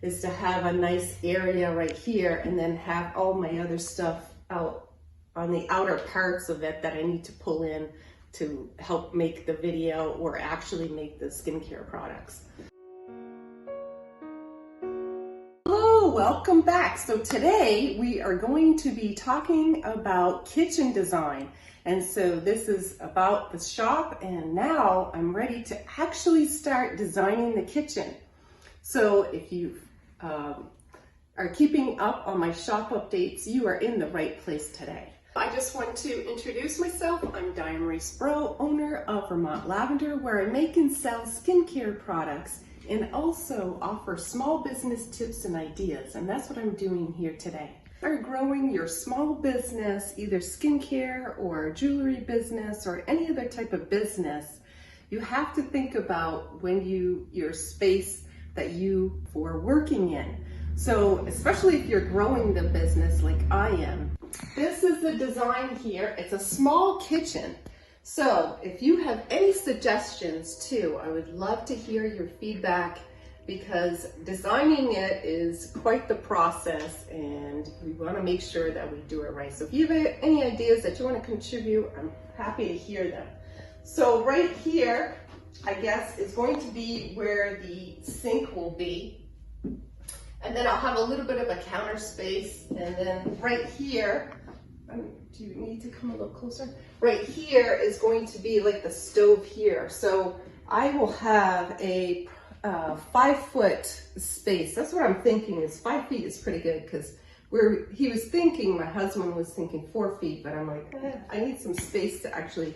is to have a nice area right here and then have all my other stuff out on the outer parts of it that I need to pull in to help make the video or actually make the skincare products. Hello, welcome back. So today we are going to be talking about kitchen design. And so this is about the shop, and now I'm ready to actually start designing the kitchen. So if you are keeping up on my shop updates, you are in the right place today. I just want to introduce myself. I'm Diane Marie Sproul, owner of Vermont Lavender, where I make and sell skincare products and also offer small business tips and ideas. And that's what I'm doing here today. Are growing your small business, either skincare or jewelry business or any other type of business, you have to think about your space that you are working in. So especially if you're growing the business like I am, this is the design here. It's a small kitchen. So if you have any suggestions too, I would love to hear your feedback, because designing it is quite the process and we want to make sure that we do it right. So if you have any ideas that you want to contribute, I'm happy to hear them. So right here, I guess, is going to be where the sink will be. And then I'll have a little bit of a counter space. And then right here, do you need to come a little closer? Right here is going to be like the stove here. So I will have a 5-foot space. That's what I'm thinking, is 5 feet is pretty good, because my husband was thinking 4 feet, but I'm like, I need some space to actually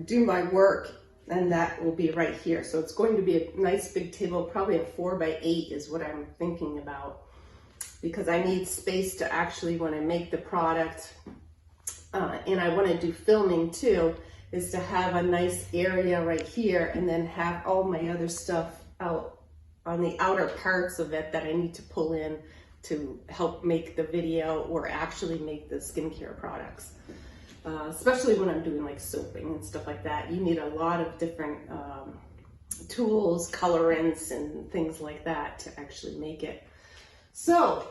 do my work. And that will be right here. So it's going to be a nice big table, probably a 4x8 is what I'm thinking about, because I need space to actually, when I make the product, and I want to do filming too, is to have a nice area right here and then have all my other stuff out on the outer parts of it that I need to pull in to help make the video or actually make the skincare products. Especially when I'm doing like soaping and stuff like that, you need a lot of different tools, colorants, and things like that to actually make it. So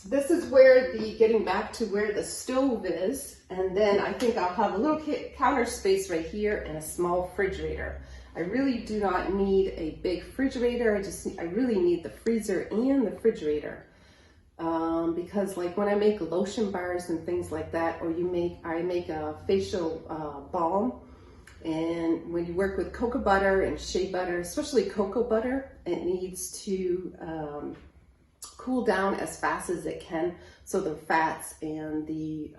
this is where getting back to where the stove is, and then I think I'll have a little counter space right here and a small refrigerator. I really do not need a big refrigerator. I really need the freezer and the refrigerator. Because like when I make lotion bars and things like that, or I make a facial balm, and when you work with cocoa butter and shea butter, especially cocoa butter, it needs to cool down as fast as it can, so the fats and the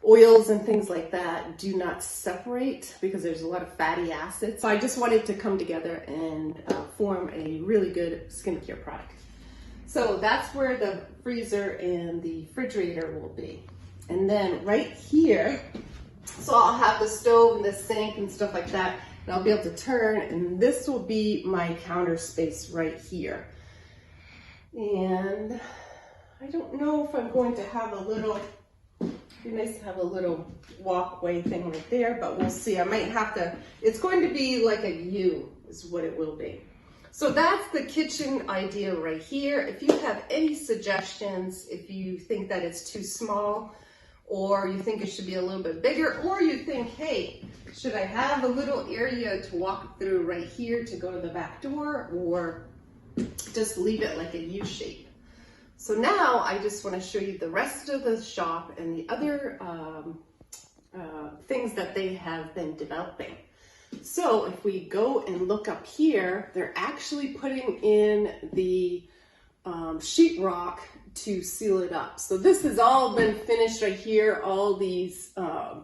oils and things like that do not separate, because there's a lot of fatty acids. So I just wanted to come together and form a really good skincare product. So that's where the freezer and the refrigerator will be. And then right here, so I'll have the stove and the sink and stuff like that, and I'll be able to turn, and this will be my counter space right here. And I don't know if I'm going to have it'd be nice to have a little walkway thing right there, but we'll see. I might have to, it's going to be like a U is what it will be. So that's the kitchen idea right here. If you have any suggestions, if you think that it's too small, or you think it should be a little bit bigger, or you think, hey, should I have a little area to walk through right here to go to the back door, or just leave it like a U shape? So now I just want to show you the rest of the shop and the other things that they have been developing. So if we go and look up here, they're actually putting in the sheetrock to seal it up. So this has all been finished right here. All these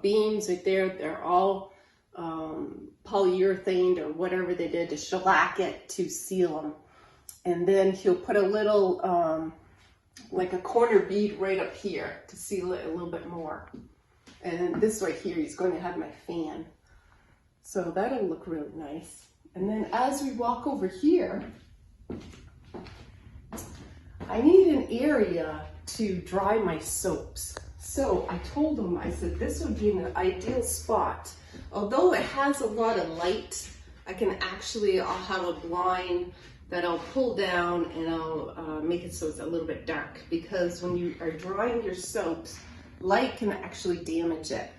beams right there, they're all polyurethane or whatever they did to shellac it to seal them. And then he'll put a little, like a corner bead right up here to seal it a little bit more. And this right here, he's going to have my fan. So that'll look really nice. And then as we walk over here, I need an area to dry my soaps. So I told him, I said, this would be an ideal spot. Although it has a lot of light, I'll have a blind that I'll pull down, and I'll make it so it's a little bit dark, because when you are drying your soaps, light can actually damage it.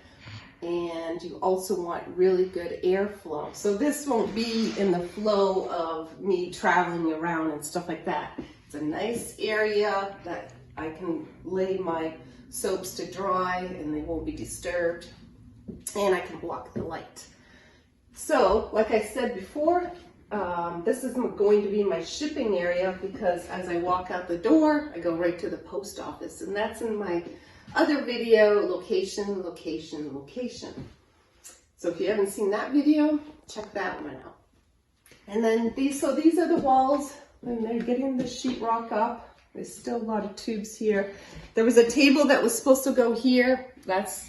And you also want really good airflow. So this won't be in the flow of me traveling around and stuff like that. It's a nice area that I can lay my soaps to dry and they won't be disturbed. And I can block the light. So, like I said before, this is going to be my shipping area, because as I walk out the door, I go right to the post office. And that's in my other video, location, location, location. So if you haven't seen that video, check that one out. And then these are the walls, and they're getting the sheetrock up. There's still a lot of tubes here. There was a table that was supposed to go here. That's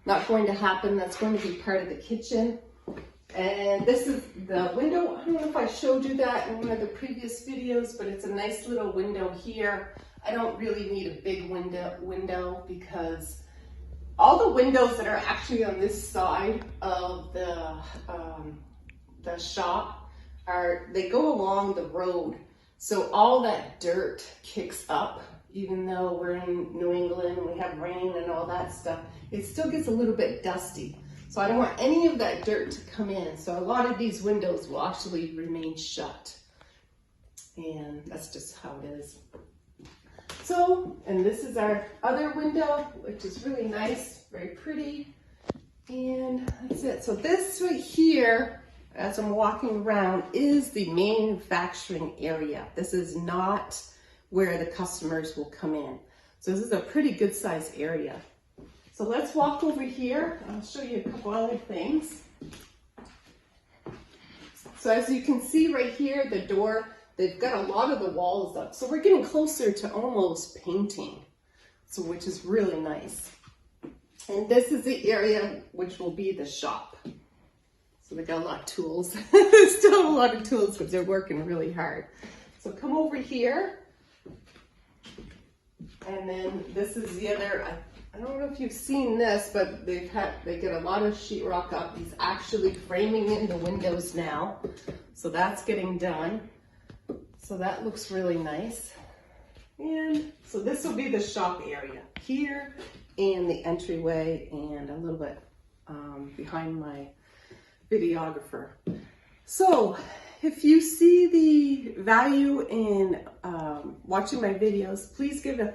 not going to happen. That's going to be part of the kitchen. And this is the window. I don't know if I showed you that in one of the previous videos, but it's a nice little window here. I don't really need a big window because all the windows that are actually on this side of the shop they go along the road. So all that dirt kicks up, even though we're in New England and we have rain and all that stuff, it still gets a little bit dusty. So I don't want any of that dirt to come in. So a lot of these windows will actually remain shut. And that's just how it is. So, and this is our other window, which is really nice, very pretty. And that's it. So this right here, as I'm walking around, is the manufacturing area. This is not where the customers will come in. So this is a pretty good sized area. So let's walk over here. I'll show you a couple other things. So as you can see right here, the door, they've got a lot of the walls up. So we're getting closer to almost painting, so which is really nice. And this is the area which will be the shop. So they got a lot of tools. There's still a lot of tools because they're working really hard. So come over here. And then this is the other, I don't know if you've seen this, but they get a lot of sheetrock up. He's actually framing in the windows now. So that's getting done. So that looks really nice. And so this will be the shop area here, and the entryway, and a little bit behind my videographer. So if you see the value in watching my videos, please give a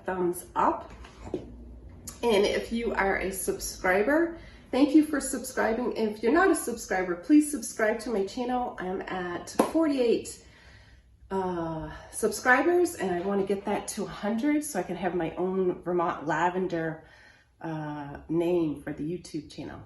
thumbs up. And if you are a subscriber, thank you for subscribing. And if you're not a subscriber, please subscribe to my channel. I'm at 48 subscribers, and I want to get that to 100 so I can have my own Vermont Lavender name for the YouTube channel.